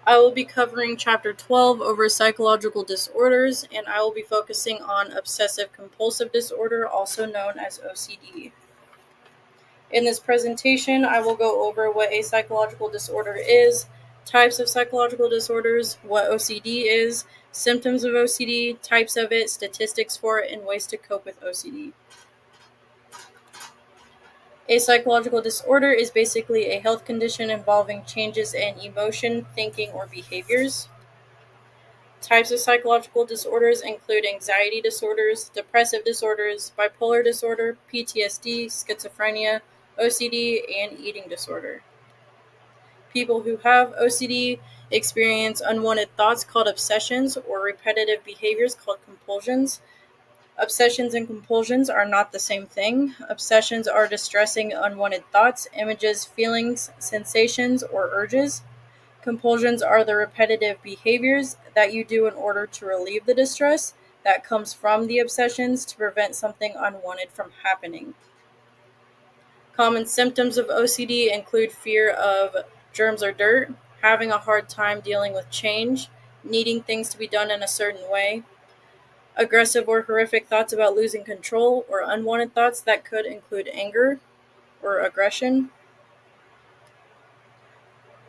I will be covering Chapter 12 over psychological disorders, and I will be focusing on obsessive compulsive disorder, also known as OCD. In this presentation, I will go over what a psychological disorder is, types of psychological disorders, what OCD is, symptoms of OCD, types of it, statistics for it, and ways to cope with OCD. A psychological disorder is basically a health condition involving changes in emotion, thinking, or behaviors. Types of psychological disorders include anxiety disorders, depressive disorders, bipolar disorder, PTSD, schizophrenia, OCD, and eating disorder. People who have OCD experience unwanted thoughts called obsessions or repetitive behaviors called compulsions. Obsessions and compulsions are not the same thing. Obsessions are distressing, unwanted thoughts, images, feelings, sensations, or urges. Compulsions are the repetitive behaviors that you do in order to relieve the distress that comes from the obsessions to prevent something unwanted from happening. Common symptoms of OCD include fear of germs or dirt, having a hard time dealing with change, needing things to be done in a certain way, aggressive or horrific thoughts about losing control, or unwanted thoughts that could include anger or aggression.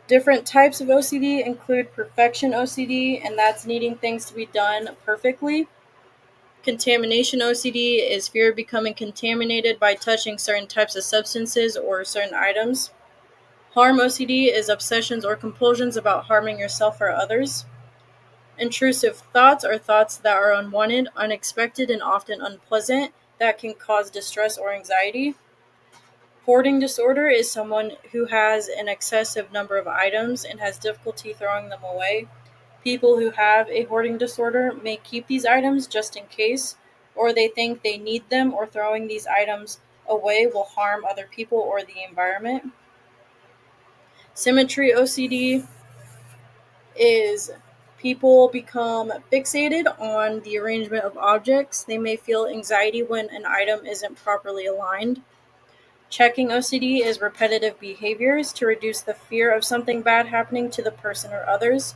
Different types of OCD include perfection OCD, and that's needing things to be done perfectly. Contamination OCD is fear of becoming contaminated by touching certain types of substances or certain items. Harm OCD is obsessions or compulsions about harming yourself or others. Intrusive thoughts are thoughts that are unwanted, unexpected, and often unpleasant that can cause distress or anxiety. Hoarding disorder is someone who has an excessive number of items and has difficulty throwing them away. People who have a hoarding disorder may keep these items just in case, or they think they need them, or throwing these items away will harm other people or the environment. Symmetry OCD is people become fixated on the arrangement of objects. They may feel anxiety when an item isn't properly aligned. Checking OCD is repetitive behaviors to reduce the fear of something bad happening to the person or others.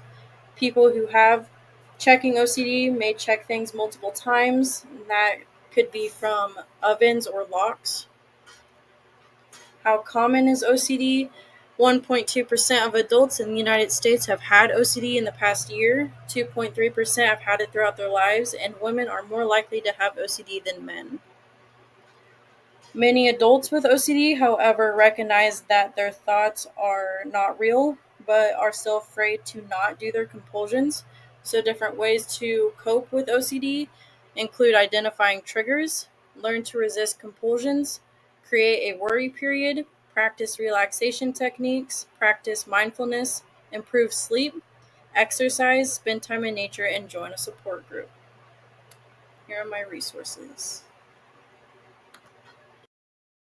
People who have checking OCD may check things multiple times. That could be from ovens or locks. How common is OCD? 1.2% of adults in the United States have had OCD in the past year. 2.3% have had it throughout their lives, and women are more likely to have OCD than men. Many adults with OCD, however, recognize that their thoughts are not real, but are still afraid to not do their compulsions. So, different ways to cope with OCD include identifying triggers, learn to resist compulsions, create a worry period, practice relaxation techniques, practice mindfulness, improve sleep, exercise, spend time in nature, and join a support group. Here are my resources.